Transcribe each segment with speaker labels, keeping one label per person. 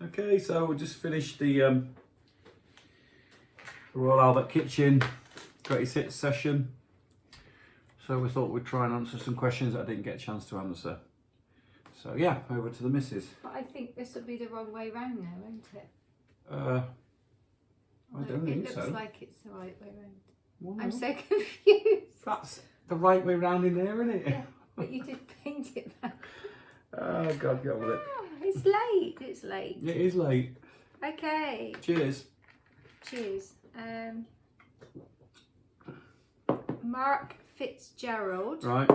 Speaker 1: Okay, so we just finished the Royal Albert Kitchen Greatest Hits session. So we thought we'd try and answer some questions that I didn't get a chance to answer. So yeah, over to the missus.
Speaker 2: But I think this will be the wrong way round now, won't it?
Speaker 1: I don't think so.
Speaker 2: It looks like it's the right way round.
Speaker 1: Well,
Speaker 2: I'm so confused.
Speaker 1: That's the right way round in there, isn't it?
Speaker 2: Yeah, but you did paint it back.
Speaker 1: Oh God, get on with it.
Speaker 2: Oh, it's late. It's late.
Speaker 1: It is late.
Speaker 2: Okay.
Speaker 1: Cheers.
Speaker 2: Cheers. Mark Fitzgerald.
Speaker 1: Right.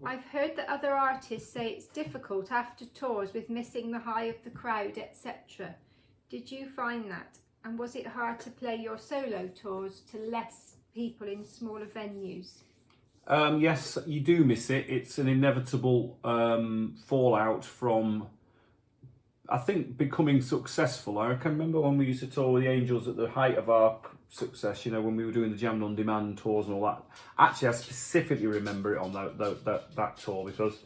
Speaker 2: I've heard that other artists say it's difficult after tours with missing the high of the crowd, etc. Did you find that? And was it hard to play your solo tours to less people in smaller venues?
Speaker 1: Yes, you do miss it. It's an inevitable fallout from, I think, becoming successful. I can remember when we used to tour with the Angels at the height of our success, you know, when we were doing the Jammed on Demand tours and all that. Actually, I specifically remember it on that tour because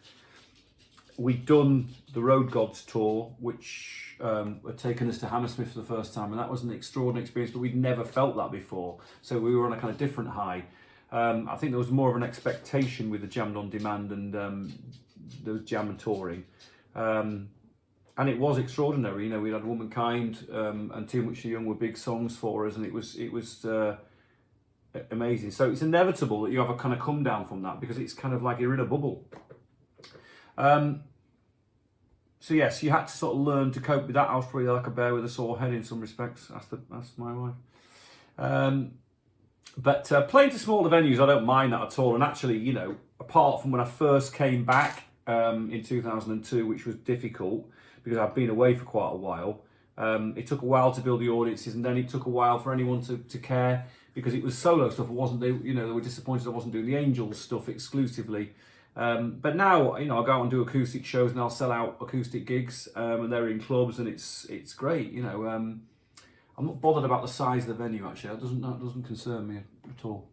Speaker 1: we'd done the Road Gods tour, which had taken us to Hammersmith for the first time, and that was an extraordinary experience, but we'd never felt that before. So we were on a kind of different high. I think there was more of an expectation with the Jammed on Demand and the Jam and touring. And it was extraordinary. You know, we had Womankind and Too Much Too Young were big songs for us, and it was amazing. So it's inevitable that you have a kind of come down from that because it's kind of like you're in a bubble. So yes, you had to sort of learn to cope with that. I was probably like a bear with a sore head in some respects. That's my wife. But playing to smaller venues, I don't mind that at all. And actually, you know, apart from when I first came back in 2002, which was difficult because I'd been away for quite a while. It took a while to build the audiences, and then it took a while for anyone to care because it was solo stuff. They were disappointed I wasn't doing the Angels stuff exclusively. But now, you know, I go out and do acoustic shows, and I'll sell out acoustic gigs, and they're in clubs, and it's great. You know, I'm not bothered about the size of the venue. Actually, that doesn't concern me at all.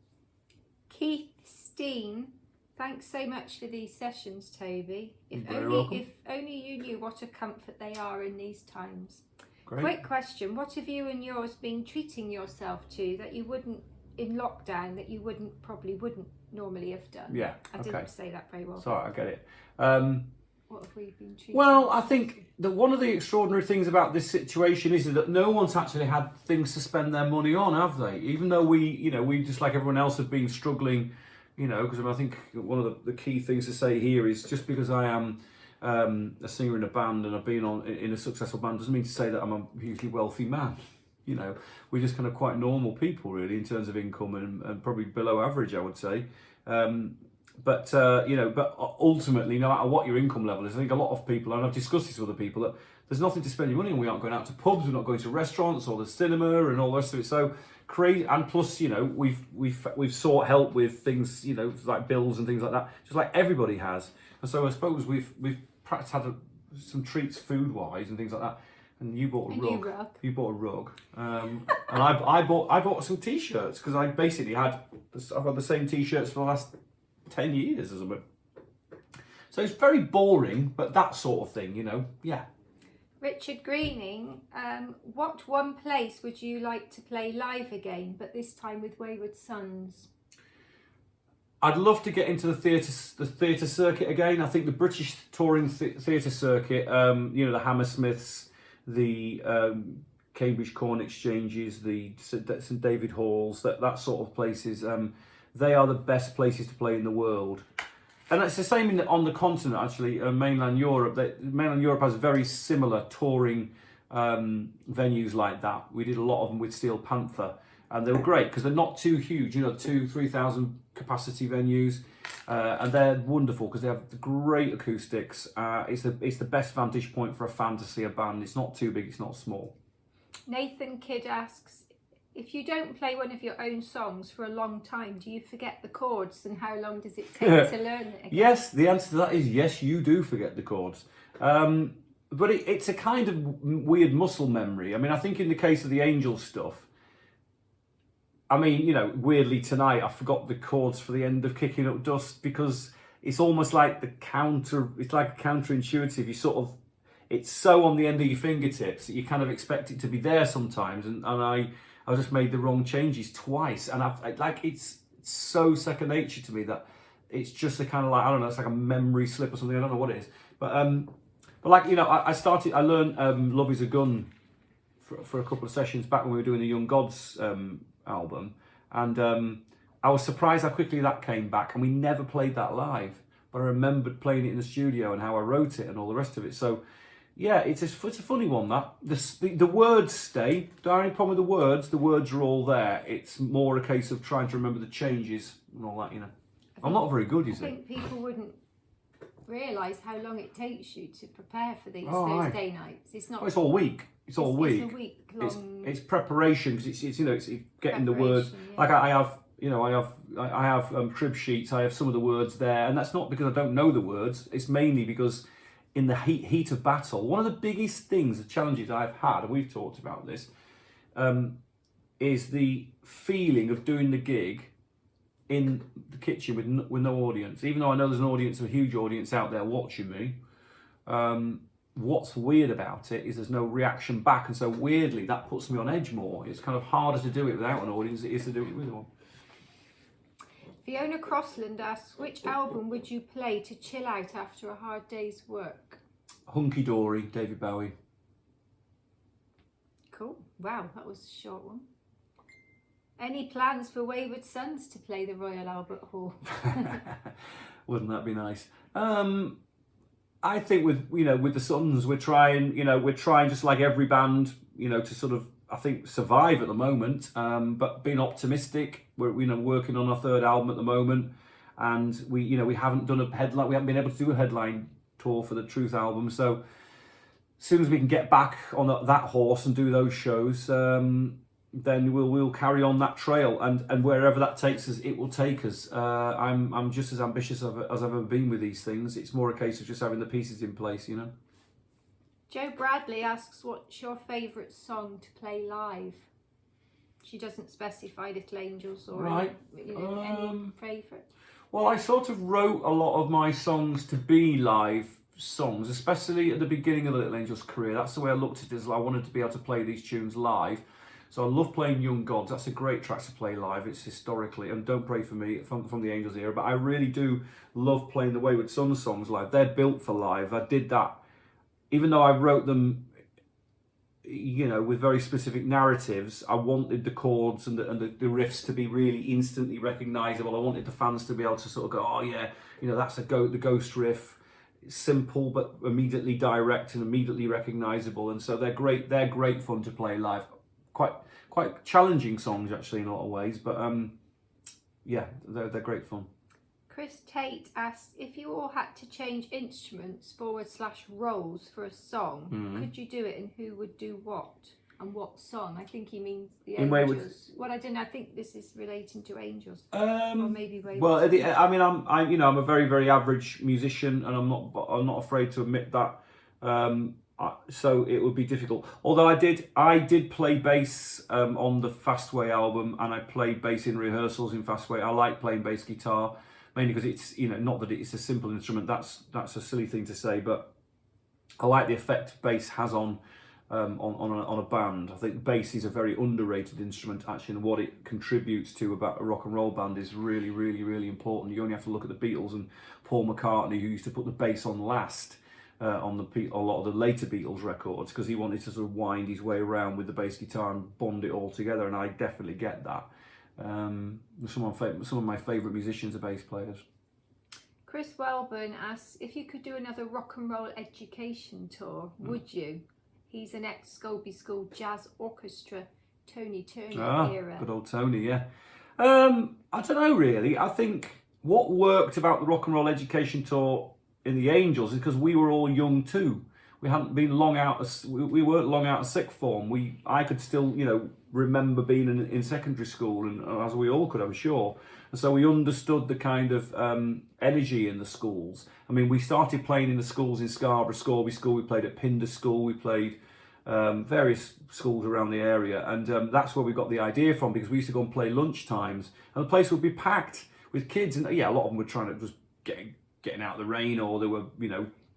Speaker 2: Keith Steen, thanks so much for these sessions, Toby. If only you knew what a comfort they are in these times.
Speaker 1: Great.
Speaker 2: Quick question: what have you and yours been treating yourself to that you wouldn't in lockdown that you probably wouldn't normally have done?
Speaker 1: Yeah.
Speaker 2: I didn't say that very well.
Speaker 1: Sorry, I get it.
Speaker 2: What have we been treating?
Speaker 1: Well, I think that one of the extraordinary things about this situation is that no one's actually had things to spend their money on, have they? Even though we just like everyone else have been struggling, you know, because I think one of the key things to say here is just because I am a singer in a band and I've been in a successful band doesn't mean to say that I'm a hugely wealthy man. You know, we're just kind of quite normal people really in terms of income and probably below average, I would say. But ultimately, no matter what your income level is, I think a lot of people, and I've discussed this with other people, that there's nothing to spend your money on. We aren't going out to pubs, we're not going to restaurants or the cinema and all the rest of it. So crazy, and plus, you know, we've sought help with things, you know, like bills and things like that, just like everybody has. And so I suppose we've perhaps had some treats food wise and things like that. And you bought a rug. You bought a rug, and I bought some t-shirts because I've had the same t-shirts for the last 10 years or something. So it's very boring, but that sort of thing, you know, yeah.
Speaker 2: Richard Greening, what one place would you like to play live again, but this time with Wayward Sons?
Speaker 1: I'd love to get into the theatre circuit again. I think the British touring theatre circuit, you know, the Hammersmiths, the Cambridge Corn Exchanges, the St David Halls, that sort of places, they are the best places to play in the world. And it's the same on the continent, actually, mainland Europe. Mainland Europe has very similar touring venues like that. We did a lot of them with Steel Panther, and they were great because they're not too huge, you know, 2,000-3,000 capacity venues, and they're wonderful because they have great acoustics. It's the best vantage point for a fan to see a band. It's not too big, it's not small.
Speaker 2: Nathan Kidd asks, if you don't play one of your own songs for a long time, do you forget the chords, and how long does it take to learn it again? Yes,
Speaker 1: the answer to that is yes, you do forget the chords. But it's a kind of weird muscle memory. I mean, I think in the case of the Angel stuff, I mean, you know, weirdly tonight I forgot the chords for the end of Kicking Up Dust because it's almost like it's like counterintuitive. You sort of, it's so on the end of your fingertips that you kind of expect it to be there sometimes. And I just made the wrong changes twice, and it's so second nature to me that it's just a kind of like, I don't know, it's like a memory slip or something. I don't know what it is, but like, you know, I learned Love Is a Gun for a couple of sessions back when we were doing the Young Gods album, and I was surprised how quickly that came back, and we never played that live, but I remembered playing it in the studio and how I wrote it and all the rest of it. So yeah, it's a funny one, that. The words stay. Don't have any problem with the words are all there. It's more a case of trying to remember the changes and all that, you know. I'm not very good, you see.
Speaker 2: I think people wouldn't realise how long it takes you to prepare for these
Speaker 1: Oh,
Speaker 2: Thursday nights. It's not.
Speaker 1: Well, it's all week. It's all week.
Speaker 2: It's a week long.
Speaker 1: It's preparation, because it's you know, it's getting the words.
Speaker 2: Yeah.
Speaker 1: Like I have crib sheets. I have some of the words there, and that's not because I don't know the words. It's mainly because in the heat of battle, one of the biggest things, the challenges I've had, and we've talked about this, is the feeling of doing the gig in the kitchen with no audience. Even though I know there's an audience, a huge audience out there watching me, what's weird about it is there's no reaction back, and so weirdly that puts me on edge more. It's kind of harder to do it without an audience than it is to do it with one.
Speaker 2: Fiona Crossland asks, which album would you play to chill out after a hard day's work?
Speaker 1: Hunky Dory, David Bowie.
Speaker 2: Cool. Wow, that was a short one. Any plans for Wayward Sons to play the Royal Albert Hall?
Speaker 1: Wouldn't that be nice? I think with the Sons, we're trying just like every band, to sort of, I think, survive at the moment, but being optimistic. We're working on our third album at the moment, and we haven't done a headline. We haven't been able to do a headline tour for the Truth album. So as soon as we can get back on that horse and do those shows, then we'll carry on that trail, and wherever that takes us, it will take us. I'm just as ambitious as I've ever been with these things. It's more a case of just having the pieces in place,
Speaker 2: Joe Bradley asks, what's your favourite song to play live? She doesn't specify Little Angels or
Speaker 1: right.
Speaker 2: Any favourite.
Speaker 1: Well, I sort of wrote a lot of my songs to be live songs, especially at the beginning of the Little Angels career. That's the way I looked at it, is I wanted to be able to play these tunes live. So I love playing Young Gods. That's a great track to play live. It's historically, and Don't Pray For Me from the Angels era. But I really do love playing the Wayward Sons songs live. They're built for live. I did that, even though I wrote them, with very specific narratives. I wanted the chords and the riffs to be really instantly recognisable. I wanted the fans to be able to sort of go, oh yeah, that's the Ghost riff. It's simple but immediately direct and immediately recognisable. And so they're great. They're great fun to play live. Quite challenging songs actually in a lot of ways, but yeah, they're great fun.
Speaker 2: Chris Tate asked, if you all had to change instruments / roles for a song, could you do it, and who would do what and what song? I think he means the Angels. Well, I don't know. I think this is relating to Angels, or maybe Wayward.
Speaker 1: Well, I'm a very, very average musician, and I'm not afraid to admit that. So it would be difficult. Although I did play bass on the Fastway album, and I played bass in rehearsals in Fastway. I like playing bass guitar, mainly because it's not that it's a simple instrument. That's a silly thing to say, but I like the effect bass has on a band. I think bass is a very underrated instrument actually, and what it contributes to about a rock and roll band is really, really, really important. You only have to look at the Beatles and Paul McCartney, who used to put the bass on last. On a lot of the later Beatles records, because he wanted to sort of wind his way around with the bass guitar and bond it all together, and I definitely get that. Some of my favourite musicians are bass players.
Speaker 2: Chris Welburn asks, if you could do another rock and roll education tour, would you? He's an ex-Scobie School Jazz Orchestra Tony Turner era.
Speaker 1: Good old Tony, yeah. I don't know really. I think what worked about the rock and roll education tour in the Angels is because we were all young too. We hadn't been long out of, we weren't long out of sixth form. I could still, remember being in secondary school, and as we all could, I'm sure. And so we understood the kind of energy in the schools. I mean, we started playing in the schools in Scarborough, Scobie School. We played at Pinder School. We played various schools around the area, and that's where we got the idea from, because we used to go and play lunch times, and the place would be packed with kids, and yeah, a lot of them were trying to just getting out of the rain, or they were,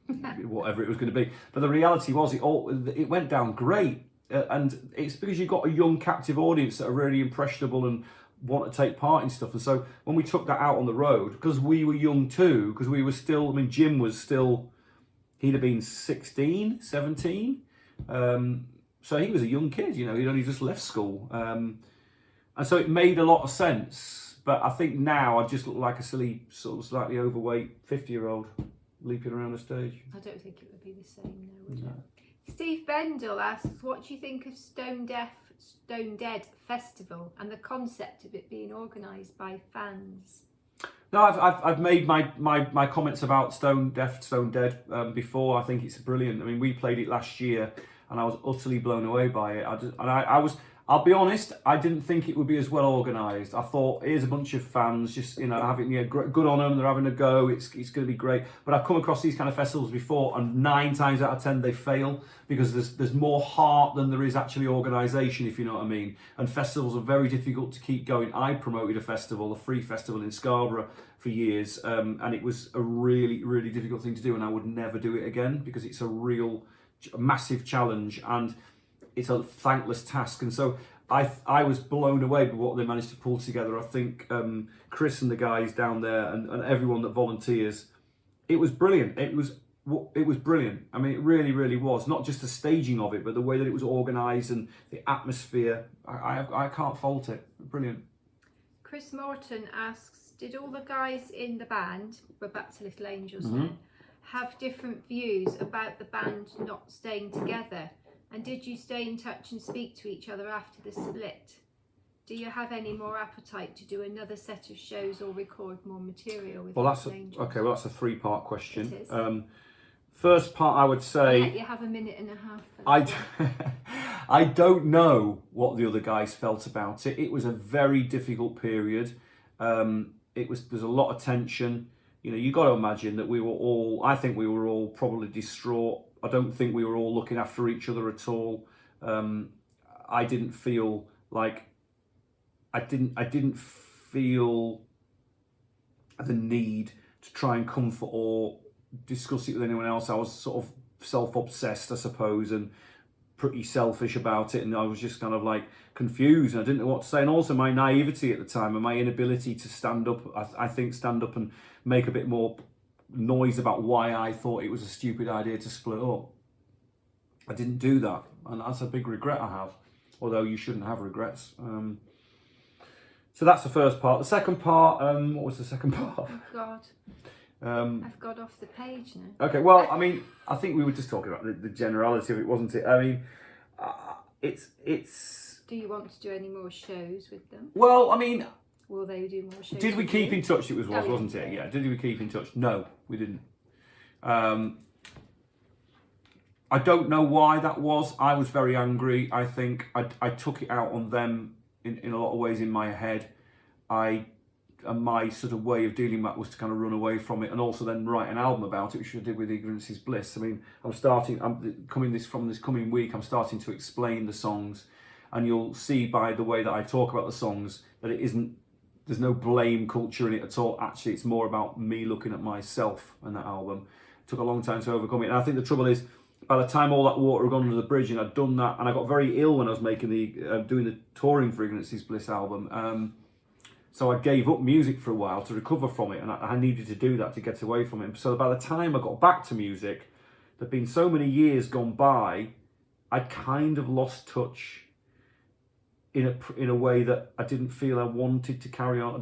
Speaker 1: whatever it was going to be. But the reality was, it went down great, and it's because you've got a young captive audience that are really impressionable and want to take part in stuff. And so when we took that out on the road, because we were young too, because we were still, I mean, Jim was still, he'd have been 16, 17. So he was a young kid, you know, he'd only just left school. And so it made a lot of sense. But I think now I just look like a silly, sort of slightly overweight 50-year-old leaping around the stage.
Speaker 2: I don't think it would be the same now, would it? Steve Bendel asks, what do you think of Stone Dead Festival and the concept of it being organised by fans?
Speaker 1: No, I've made my comments about Stone Dead before. I think it's brilliant. I mean, we played it last year, and I was utterly blown away by it. I'll be honest, I didn't think it would be as well organised. I thought, here's a bunch of fans just, you know, having good on them. They're having a go. It's going to be great. But I've come across these kind of festivals before, and 9 times out of 10 they fail because there's more heart than there is actually organisation, if you know what I mean. And festivals are very difficult to keep going. I promoted a festival, a free festival in Scarborough for years, and it was a really, really difficult thing to do, and I would never do it again because it's a massive challenge and it's a thankless task. And so I was blown away by what they managed to pull together. I think Chris and the guys down there and everyone that volunteers, it was brilliant. It was brilliant. I mean, it really, really was. Not just the staging of it, but the way that it was organised and the atmosphere. I can't fault it. Brilliant.
Speaker 2: Chris Morton asks, did all the guys in the band, we're back to Little Angels now, have different views about the band not staying together? And did you stay in touch and speak to each other after the split? Do you have any more appetite to do another set of shows or record more material with Little Angels?
Speaker 1: Okay, well, that's a 3-part question.
Speaker 2: It is.
Speaker 1: First part, I would say...
Speaker 2: I'll let you have a minute and a half.
Speaker 1: I don't know what the other guys felt about it. It was a very difficult period. There's a lot of tension. You know, you got to imagine that I think we were all probably distraught. I don't think we were all looking after each other at all. I didn't feel like I didn't feel the need to try and comfort or discuss it with anyone else. I was sort of self-obsessed, I suppose, and pretty selfish about it, and I was just kind of like confused and I didn't know what to say. And also my naivety at the time and my inability to stand up and make a bit more noise about why I thought it was a stupid idea to split up. I didn't do that, and that's a big regret I have, although you shouldn't have regrets. So that's the first part. The second part, what was the second part?
Speaker 2: Oh God, I've got off the page now.
Speaker 1: Okay, well, I mean, I think we were just talking about the generality of it, wasn't it? I mean, it's...
Speaker 2: Do you want to do any more shows with them?
Speaker 1: Well, I mean...
Speaker 2: Will they do more shows?
Speaker 1: Did we keep in touch? It was,
Speaker 2: yeah.
Speaker 1: Wasn't it? Yeah. Did we keep in touch? No, we didn't. I don't know why that was. I was very angry. I think I took it out on them in a lot of ways in my head. My sort of way of dealing with that was to kind of run away from it and also then write an album about it, which I did with Ignorance is Bliss. I mean, from this coming week, I'm starting to explain the songs, and you'll see by the way that I talk about the songs that there's no blame culture in it at all. Actually, it's more about me looking at myself and that album. It took a long time to overcome it. And I think the trouble is, by the time all that water had gone under the bridge and I'd done that, and I got very ill when I was making doing the touring for Ignorance is Bliss album. So I gave up music for a while to recover from it, and I needed to do that to get away from it. So by the time I got back to music, there'd been so many years gone by, I'd kind of lost touch in a way that I didn't feel I wanted to carry on. I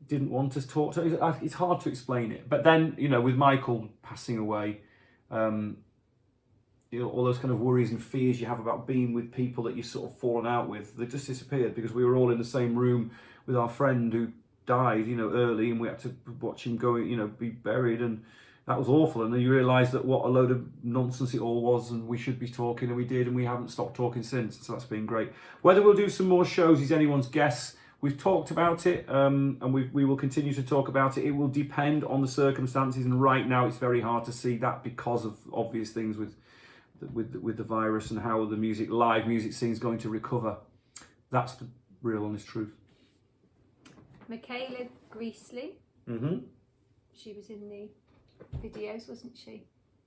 Speaker 1: didn't want to talk. So it's hard to explain it. But then, you know, with Michael passing away, you know, all those kind of worries and fears you have about being with people that you've sort of fallen out with, they just disappeared because we were all in the same room with our friend who died, you know, early, and we had to watch him go, you know, be buried, and that was awful. And then you realise that what a load of nonsense it all was, and we should be talking, and we did, and we haven't stopped talking since. So that's been great. Whether we'll do some more shows is anyone's guess. We've talked about it, and we will continue to talk about it. It will depend on the circumstances, and right now it's very hard to see that because of obvious things with the virus and how the live music scene is going to recover. That's the real honest truth.
Speaker 2: Michaela Greasley.
Speaker 1: Mm-hmm.
Speaker 2: She was in the videos, wasn't she?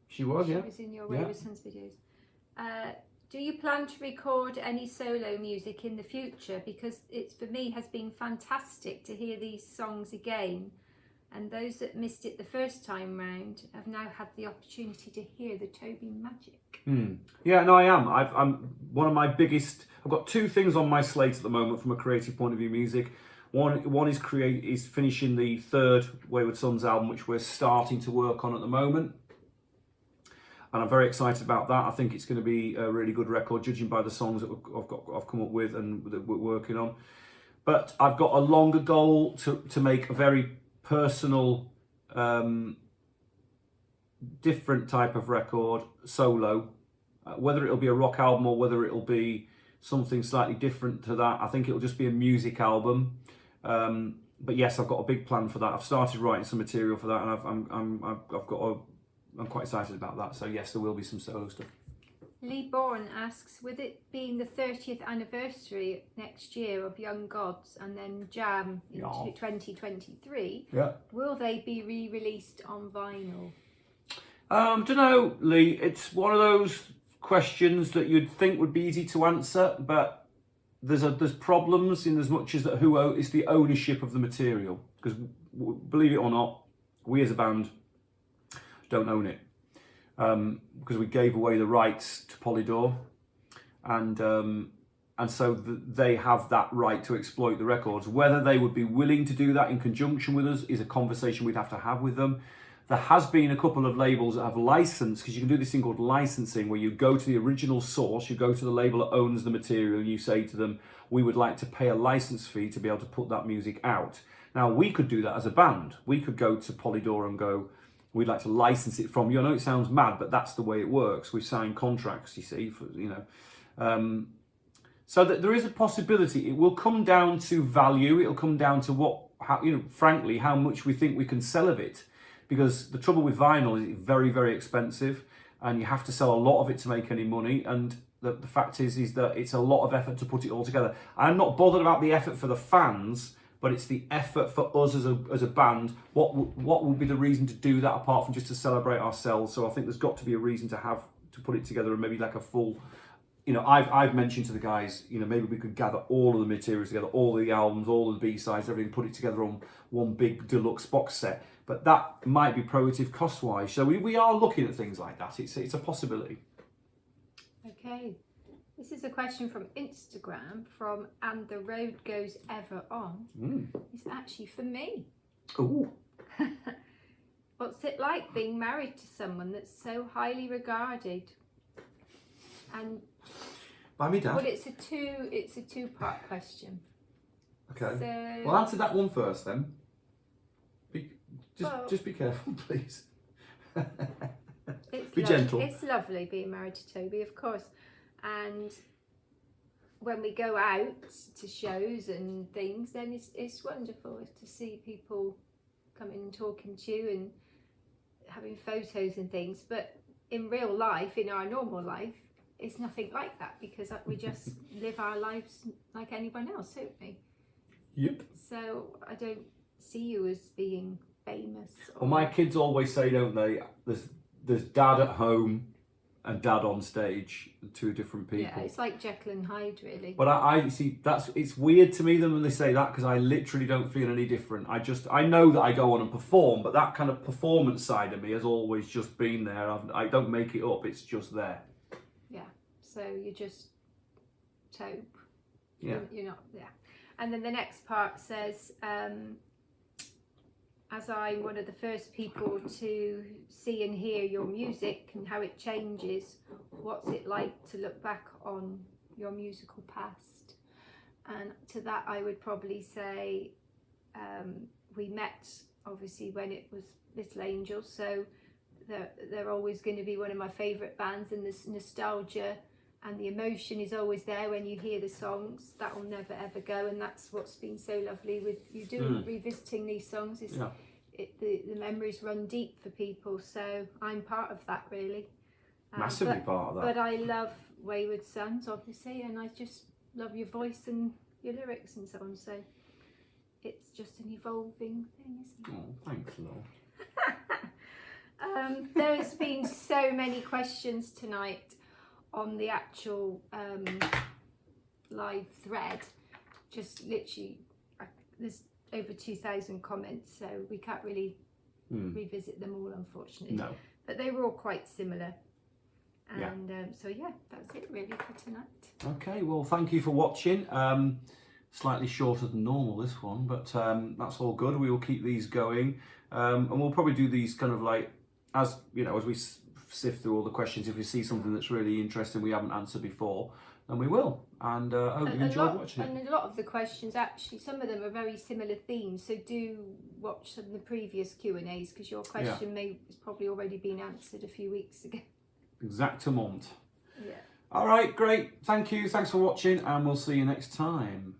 Speaker 1: She was, yeah.
Speaker 2: She was in your Wayward Sons videos. Do you plan to record any solo music in the future? Because it, for me, has been fantastic to hear these songs again. And those that missed it the first time round have now had the opportunity to hear the Toby magic.
Speaker 1: Yeah, no, I am. I'm one of my biggest. I've got two things on my slate at the moment from a creative point of view. Music. One is finishing the third Wayward Sons album, which we're starting to work on at the moment, and I'm very excited about that. I think it's going to be a really good record, judging by the songs that I've come up with and that we're working on. But I've got a longer goal to make a very personal, different type of record, solo. Whether it'll be a rock album or whether it'll be something slightly different to that, I think it'll just be a music album. But yes, I've got a big plan for that. I've started writing some material for that, and I'm quite excited about that. So yes, there will be some solo stuff.
Speaker 2: Lee Bourne asks, with it being the 30th anniversary next year of Young Gods and then Jam in 2023, will they be re-released on vinyl?
Speaker 1: Don't know, Lee. It's one of those questions that you'd think would be easy to answer, but there's problems in as much as that it's the ownership of the material. Because believe it or not, we as a band don't own it, because we gave away the rights to Polydor, and so they have that right to exploit the records. Whether they would be willing to do that in conjunction with us is a conversation we'd have to have with them. There has been a couple of labels that have licensed, because you can do this thing called licensing, where you go to the original source, you go to the label that owns the material, and you say to them, we would like to pay a license fee to be able to put that music out. Now, we could do that as a band. We could go to Polydor and go, we'd like to license it from you. I know it sounds mad, but that's the way it works. We sign contracts, you see, so that there is a possibility. It will come down to value. It'll come down to frankly, how much we think we can sell of it. Because the trouble with vinyl is it's very, very expensive, and you have to sell a lot of it to make any money. And the fact is that it's a lot of effort to put it all together. I'm not bothered about the effort for the fans, but it's the effort for us as a band. What would be the reason to do that apart from just to celebrate ourselves? So I think there's got to be a reason to put it together, and maybe like a full. I've mentioned to the guys, maybe we could gather all of the materials together, all the albums, all the B-sides, everything, put it together on one big deluxe box set. But that might be prohibitive cost-wise. So we are looking at things like that. It's a possibility.
Speaker 2: Okay. This is a question from Instagram from And the Road Goes Ever On. It's actually for me.
Speaker 1: Ooh.
Speaker 2: What's it like being married to someone that's so highly regarded? And
Speaker 1: by me, Dad.
Speaker 2: well, it's a two-part question.
Speaker 1: Okay.
Speaker 2: So,
Speaker 1: Well, answer that one first then. Just be careful, please. Be gentle.
Speaker 2: It's lovely being married to Toby, of course. And when we go out to shows and things, then it's wonderful to see people coming and talking to you and having photos and things. But in real life, in our normal life, it's nothing like that, because we just live our lives like anyone else, don't we?
Speaker 1: Yep.
Speaker 2: So I don't see you as being famous.
Speaker 1: Well, my kids always say, don't they? There's dad at home and dad on stage, two different people.
Speaker 2: Yeah, it's like Jekyll and Hyde, really.
Speaker 1: But I see it's weird to me when they say that, because I literally don't feel any different. I know that I go on and perform, but that kind of performance side of me has always just been there. I don't make it up; it's just there.
Speaker 2: Yeah. So you're just Tobe.
Speaker 1: Yeah.
Speaker 2: You're not. Yeah. And then the next part says, as I'm one of the first people to see and hear your music and how it changes, what's it like to look back on your musical past? And to that I would probably say, we met obviously when it was Little Angels, so they're always going to be one of my favourite bands, and this nostalgia and the emotion is always there when you hear the songs. That will never ever go, and that's what's been so lovely with you doing revisiting these songs. The memories run deep for people, so I'm part of that, really.
Speaker 1: Massively part of that.
Speaker 2: But I love Wayward Sons, obviously, and I just love your voice and your lyrics and so on. So it's just an evolving thing, isn't it?
Speaker 1: Oh, thanks, Lord.
Speaker 2: There's been so many questions tonight on the actual live thread. Just literally, there's over 2,000 comments, so we can't really revisit them all, unfortunately.
Speaker 1: No.
Speaker 2: But they were all quite similar. And so yeah, that's it really for tonight.
Speaker 1: Okay, well, thank you for watching. Slightly shorter than normal, this one, but that's all good. We will keep these going, and we'll probably do these kind of like, as you know, as we sift through all the questions. If we see something that's really interesting we haven't answered before, then we will. And I hope you enjoyed watching it.
Speaker 2: And a lot of the questions, actually, some of them are very similar themes. So do watch some of the previous Q&As, because your question has probably already been answered a few weeks ago.
Speaker 1: Exactement.
Speaker 2: Yeah.
Speaker 1: All right, great. Thank you. Thanks for watching, and we'll see you next time.